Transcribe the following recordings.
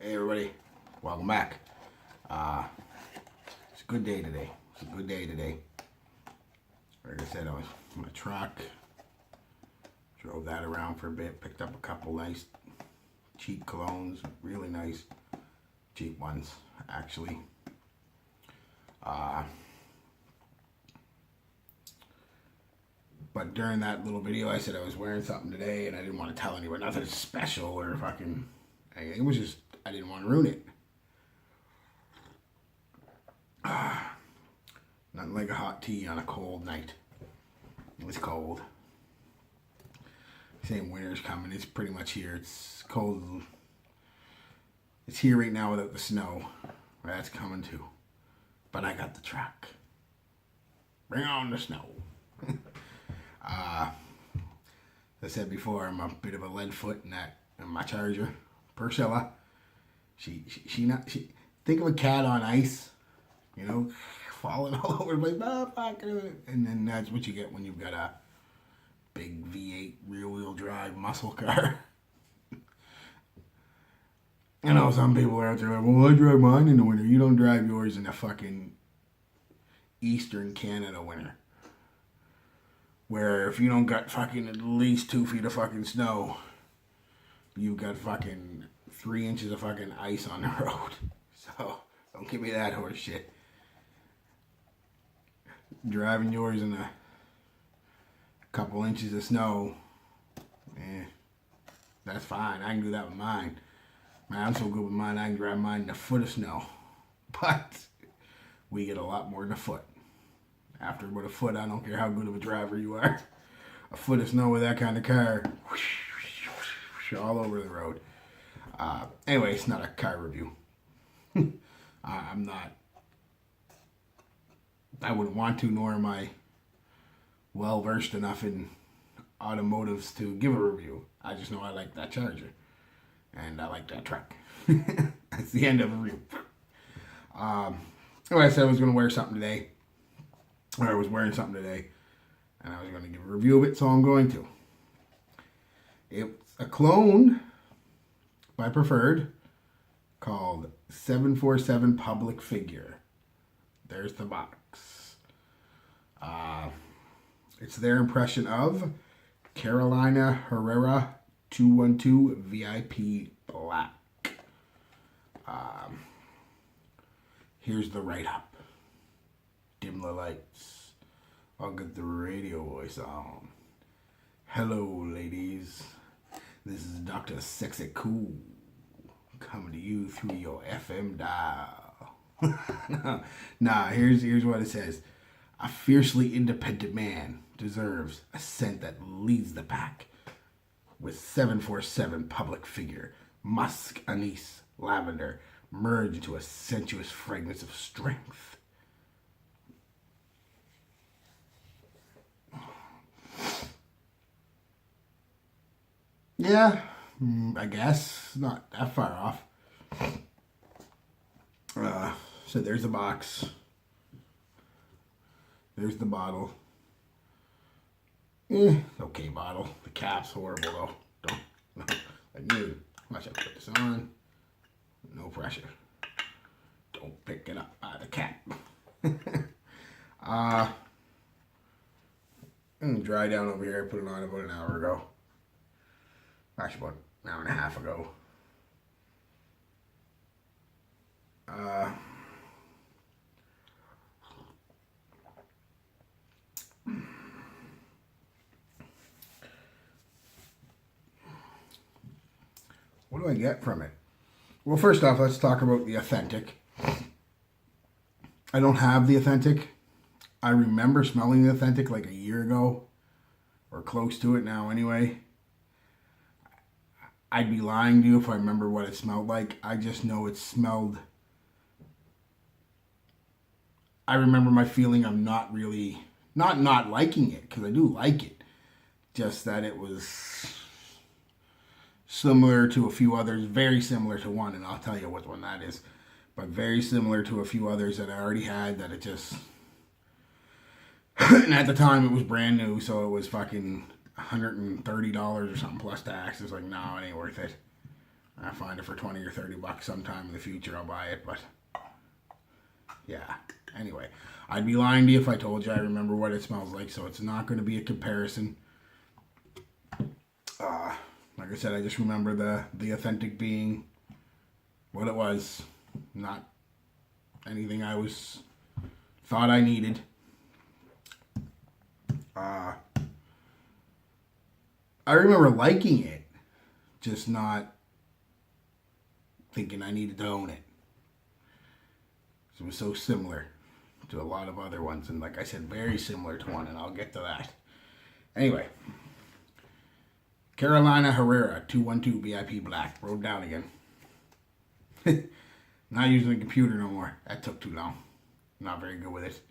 Hey everybody, welcome back. It's a good day today. Like I said, I was in my truck, drove that around for a bit, picked up a couple nice cheap colognes, really nice cheap ones actually. But during that little video I said I was wearing something today and I didn't want to tell anyone, nothing special or fucking, it was just, I didn't want to ruin it. Nothing like a hot tea on a cold night. It was cold. Same winter's coming. It's pretty much here. It's cold. It's here right now without the snow. That's coming too. But I got the truck. Bring on the snow. As I said before, I'm a bit of a lead foot in my Charger. Priscilla. She think of a cat on ice. You know, falling all over the place, and then that's what you get when you've got a big V8 rear-wheel drive muscle car. I know some people are out there like, well, I drive mine in the winter. You don't drive yours in the fucking Eastern Canada winter. Where if you don't got fucking at least 2 feet of fucking snow, you've got fucking 3 inches of fucking ice on the road. So, don't give me that horse shit. Driving yours in a couple inches of snow, that's fine. I can do that with mine. Man, I'm so good with mine, I can drive mine in a foot of snow. But we get a lot more than a foot. After about a foot, I don't care how good of a driver you are. A foot of snow with that kind of car, all over the road. Anyway, it's not a car review. I'm not. I wouldn't want to, nor am I well versed enough in automotives to give a review. I just know I like that Charger. And I like that truck. That's the end of the review. Anyway, I said I was going to wear something today. Or I was wearing something today. And I was going to give a review of it, so I'm going to. It's a clone by Preferred called 747 Public Figure. There's the box. It's their impression of Carolina Herrera 212 VIP Black. Here's the write-up. Dim the lights. I'll get the radio voice on. Hello, ladies. This is Dr. Sexy Cool coming to you through your FM dial. Nah, here's what it says. A fiercely independent man deserves a scent that leads the pack. With 747 Public Figure, musk, anise, lavender merge into a sensuous fragrance of strength. Yeah, I guess. Not that far off. So there's the box. There's the bottle. Okay bottle. The cap's horrible though. Like me. Watch out, put this on. No pressure. Don't pick it up by the cap. Dry down over here. I put it on about an hour ago. Actually, about an hour and a half ago. What do I get from it? Well, first off, let's talk about the authentic. I don't have the authentic. I remember smelling the authentic like a year ago, or close to it now anyway. I'd be lying to you if I remember what it smelled like. I just know it smelled... I remember my feeling of not really... Not liking it, because I do like it. Just that it was similar to a few others. Very similar to one, and I'll tell you what one that is. But very similar to a few others that I already had that it just... And at the time it was brand new, so it was fucking $130 or something plus tax. It's like, no, it ain't worth it. I find it for 20 or 30 bucks sometime in the future, I'll buy it. But yeah, anyway, I'd be lying to you if I told you I remember what it smells like, so it's not going to be a comparison. Like I said, I just remember the authentic being what it was, not anything I thought I needed. I remember liking it, just not thinking I needed to own it. It was so similar to a lot of other ones, and like I said, very similar to one, and I'll get to that. Anyway, Carolina Herrera 212 BIP Black, wrote down again. Not using the computer no more. That took too long. Not very good with it.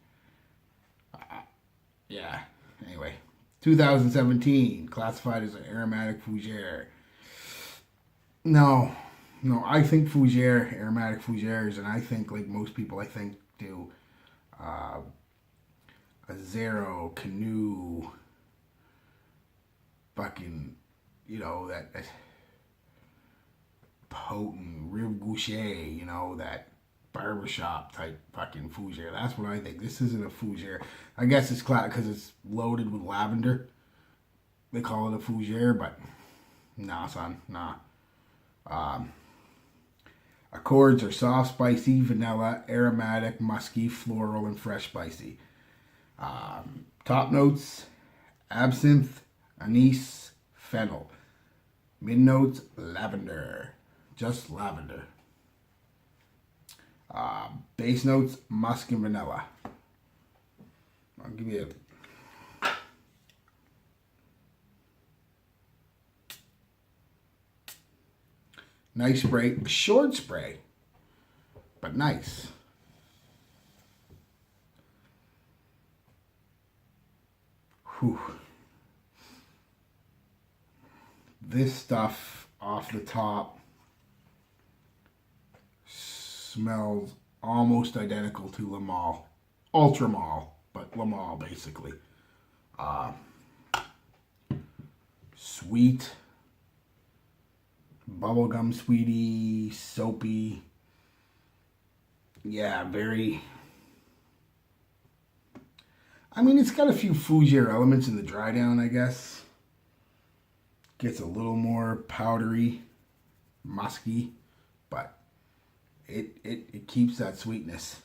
Yeah. Anyway, 2017, classified as an aromatic fougere. No, I think fougere, aromatic fougères, and I think like most people, I think do a Zero, Canoe, fucking, you know, that potent Rive Gaucher, you know, that barbershop type fucking fougere. That's what I think. This isn't a fougere. I guess it's because it's loaded with lavender. They call it a fougere, but nah, son, nah. Accords are soft, spicy, vanilla, aromatic, musky, floral, and fresh spicy. Top notes: absinthe, anise, fennel. Mid notes: lavender, just lavender. Base notes: musk and vanilla. I'll give you a nice spray, short spray, but nice. Whew. This stuff off the top smells almost identical to Lamal. Ultramal, but Lamal basically. Sweet. Bubblegum sweetie, soapy. Yeah, very... I mean, it's got a few fougere elements in the dry down, I guess. Gets a little more powdery, musky, but it keeps that sweetness.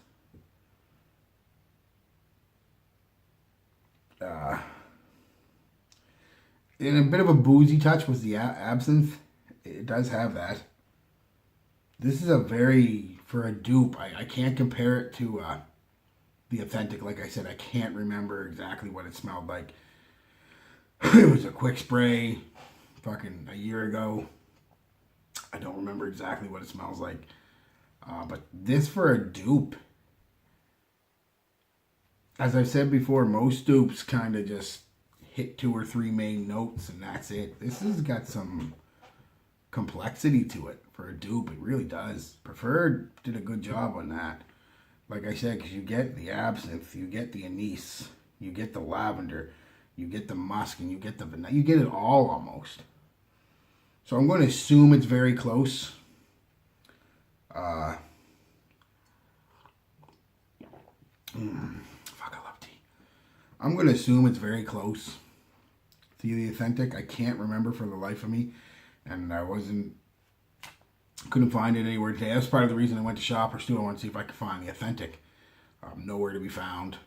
And a bit of a boozy touch with the absinthe. It does have that. This is a very, for a dupe, I can't compare it to the authentic. Like I said, I can't remember exactly what it smelled like. It was a quick spray fucking a year ago. I don't remember exactly what it smells like. But this for a dupe, as I've said before, most dupes kind of just hit 2 or 3 main notes and that's it. This has got some complexity to it for a dupe. It really does. Preferred did a good job on that. Like I said, because you get the absinthe, you get the anise, you get the lavender, you get the musk, and you get the vanilla. You get it all almost. So I'm going to assume it's very close. Fuck, I love tea. I'm going to assume it's very close to the authentic. I can't remember for the life of me. And I couldn't find it anywhere today. That's part of the reason I went to Shoppers too. I wanted to see if I could find the authentic. Nowhere to be found.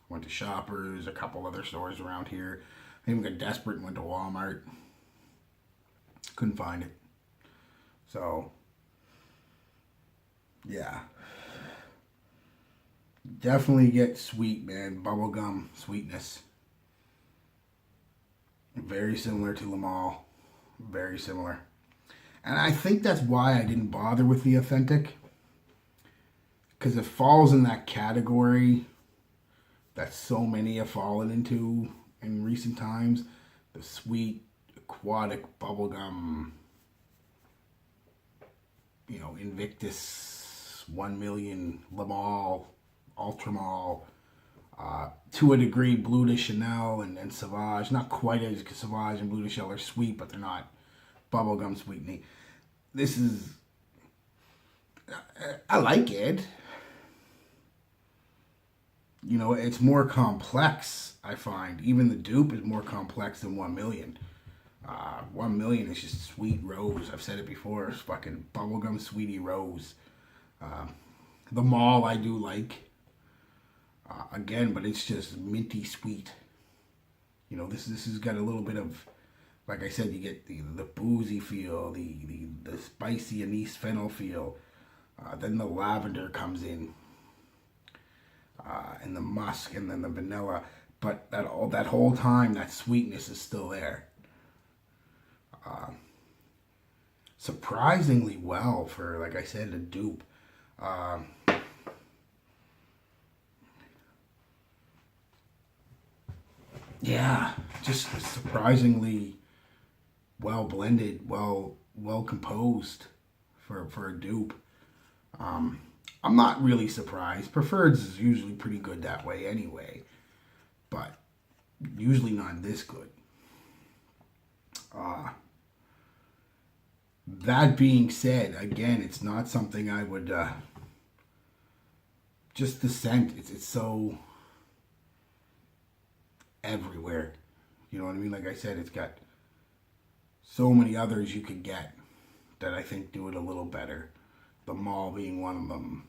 Went to Shoppers, a couple other stores around here. I even got desperate and went to Walmart. Couldn't find it. So, yeah. Definitely get sweet, man. Bubblegum sweetness. Very similar to Lamal. Very similar. And I think that's why I didn't bother with the authentic. Because it falls in that category that so many have fallen into in recent times. The sweet, aquatic bubblegum, you know, Invictus, 1 million, Lamal, Ultramal, to a degree, Bleu de Chanel and Sauvage. Not quite as Sauvage and Bleu de Chanel are sweet, but they're not bubblegum sweetening. this is, I like it. You know, it's more complex, I find. Even the dupe is more complex than 1 million. 1 million is just sweet rose. I've said it before. It's fucking bubblegum sweetie rose. The mall I do like. Again, but it's just minty sweet. You know, this has got a little bit of, like I said, you get the boozy feel, the spicy anise fennel feel. Then the lavender comes in. And the musk, and then the vanilla. But that whole time, that sweetness is still there. Surprisingly well for, like I said, a dupe. Yeah, just surprisingly well blended, well composed for a dupe. I'm not really surprised. Preferreds is usually pretty good that way anyway, but usually not this good. That being said, again, it's not something I would, just the scent, it's so everywhere. You know what I mean? Like I said, it's got so many others you could get that I think do it a little better. The Mall being one of them.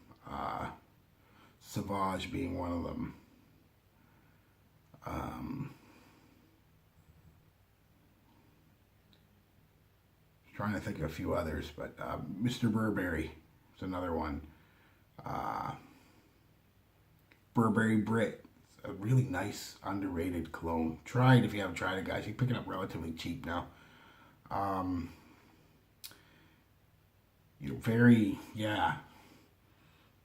Sauvage being one of them. Trying to think of a few others, but Mr. Burberry is another one. Burberry Brit. It's a really nice, underrated cologne. Try it if you haven't tried it, guys. You can pick it up relatively cheap now. You know, very, yeah.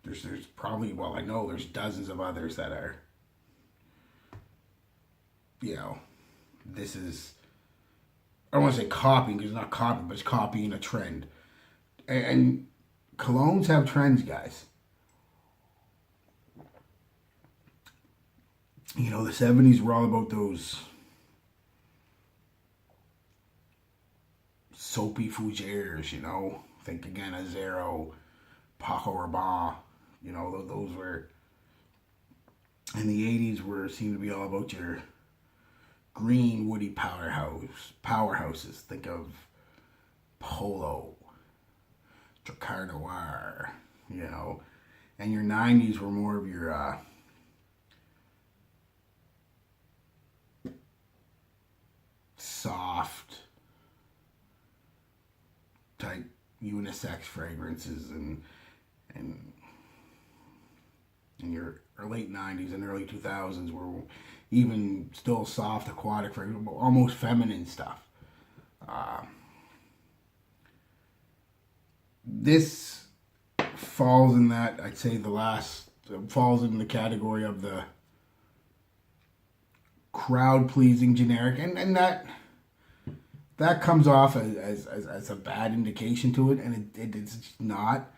There's probably, well, I know there's dozens of others that are, you know, this is, I don't want to say copying, because it's not copying, but it's copying a trend. And colognes have trends, guys. You know, the 70s were all about those soapy fougères, you know. Think again of Zero, Paco Rabanne. You know, those were, in the 80s seemed to be all about your green woody powerhouses. Think of Polo, Drakkar Noir, you know. And your 90s were more of your soft type unisex fragrances, and in your late 90s and early 2000s were even still soft aquatic fragrance, almost feminine stuff. This falls in that, I'd say falls in the category of the crowd pleasing generic, and that comes off as a bad indication to it, and it's not.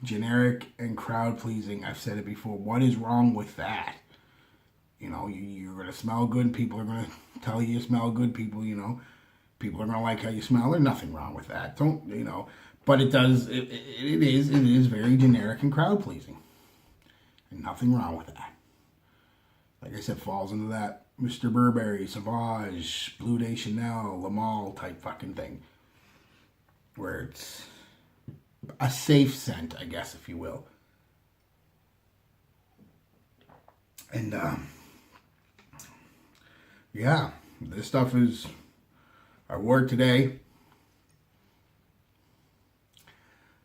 Generic and crowd pleasing, I've said it before. What is wrong with that? You know, you're going to smell good, and people are going to tell you smell good. People, you know, people are going to like how you smell. There's nothing wrong with that. Don't, you know, but it is very generic and crowd pleasing. And nothing wrong with that. Like I said, falls into that Mr. Burberry, Sauvage, Bleu de Chanel, Le Male type fucking thing. Where it's a safe scent, I guess, if you will. And, yeah, this stuff is, I wore it today.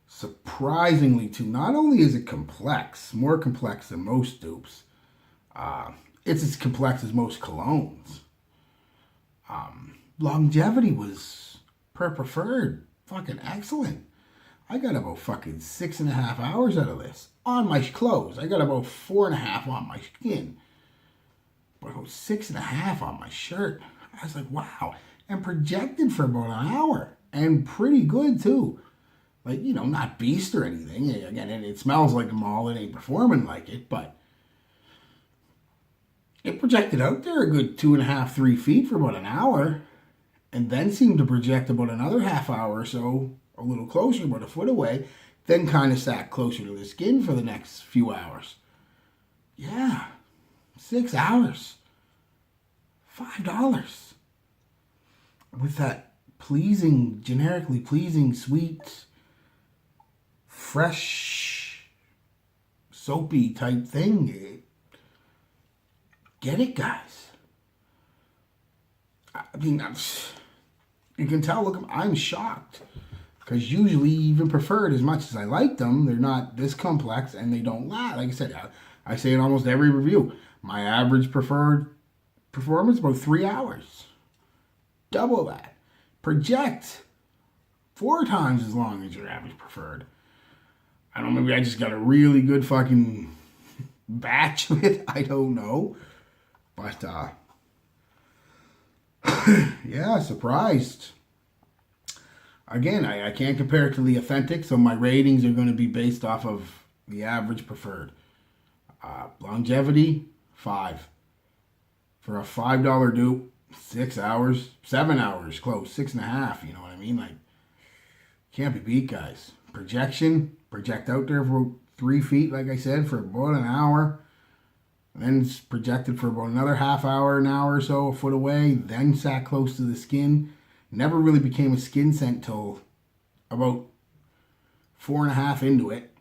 Surprisingly, too, not only is it complex, more complex than most dupes, it's as complex as most colognes. Longevity was, per preferred, fucking excellent. I got about fucking 6.5 hours out of this on my clothes. I got about 4.5 on my skin, but about 6.5 on my shirt. I was like, wow. And projected for about an hour, and pretty good too. Like, you know, not beast or anything. Again, it smells like a mall. It ain't performing like it, but it projected out there a good 2.5, 3 feet for about an hour. and then seemed to project about another half hour or so, a little closer, about a foot away, then kind of sat closer to the skin for the next few hours. Yeah, 6 hours, $5. With that pleasing, generically pleasing, sweet, fresh, soapy type thing. Get it, guys. I mean, you can tell, look, I'm shocked. Because usually, even preferred, as much as I like them, they're not this complex and they don't last. Like I said, I say in almost every review, my average preferred performance, about 3 hours. Double that. Project 4 times as long as your average preferred. I don't know, maybe I just got a really good fucking batch of it. I don't know. But, yeah, surprised. Again, I can't compare it to the authentic, so my ratings are going to be based off of the average preferred. Longevity, 5. For a $5 dupe, 6 hours, 7 hours, close, 6.5, you know what I mean? Like, can't be beat, guys. Project out there for 3 feet, like I said, for about an hour. Then it's projected for about another half hour, an hour or so, a foot away. Then sat close to the skin. Never really became a skin scent till about 4.5 into it.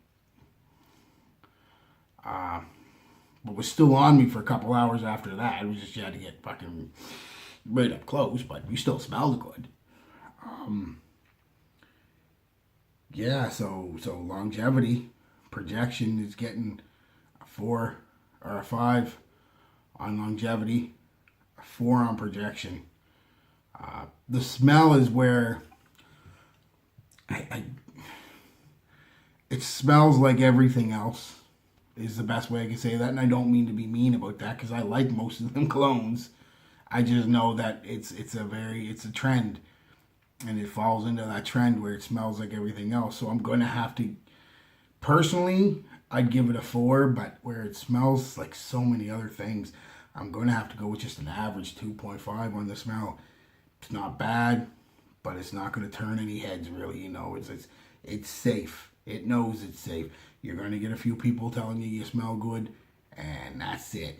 But was still on me for a couple hours after that. It was just, you had to get fucking right up close, but you still smelled good. Yeah, so longevity, projection is getting a 4 or a 5 on longevity, a 4 on projection. The smell is where it smells like everything else, is the best way I can say that. And I don't mean to be mean about that, because I like most of them colognes. I just know that it's a trend, and it falls into that trend where it smells like everything else. So I'm going to have to, personally, I'd give it a 4, but where it smells like so many other things, I'm going to have to go with just an average 2.5 on the smell. It's not bad, but it's not going to turn any heads, really. You know, it's safe. It knows it's safe. You're going to get a few people telling you smell good, and that's it.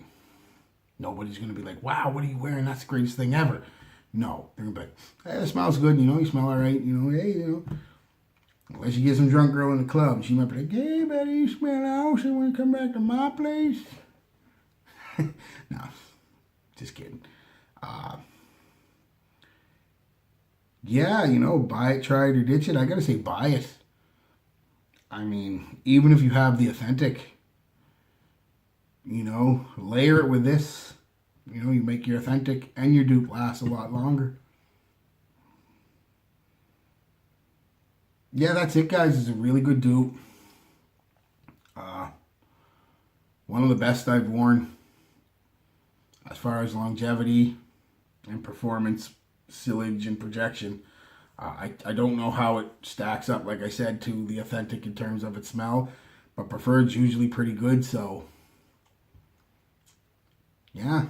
Nobody's going to be like, wow, what are you wearing? That's the greatest thing ever. No, they're going to be like, hey, it smells good. You know, you smell all right. You know, hey, you know. Unless you get some drunk girl in the club, she might be like, hey, buddy, you smell awesome when you come back to my place. No, just kidding. Yeah, you know, buy it, try it, or ditch it. I gotta say, buy it. I mean, even if you have the authentic, you know, layer it with this. You know, you make your authentic and your dupe last a lot longer. Yeah, that's it, guys. It's a really good dupe. One of the best I've worn as far as longevity and performance, sillage, and projection. I don't know how it stacks up, like I said, to the authentic in terms of its smell, but preferred's usually pretty good, so yeah.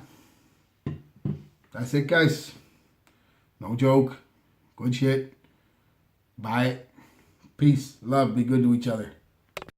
That's it, guys. No joke. Good shit. Buy it. Peace. Love. Be good to each other.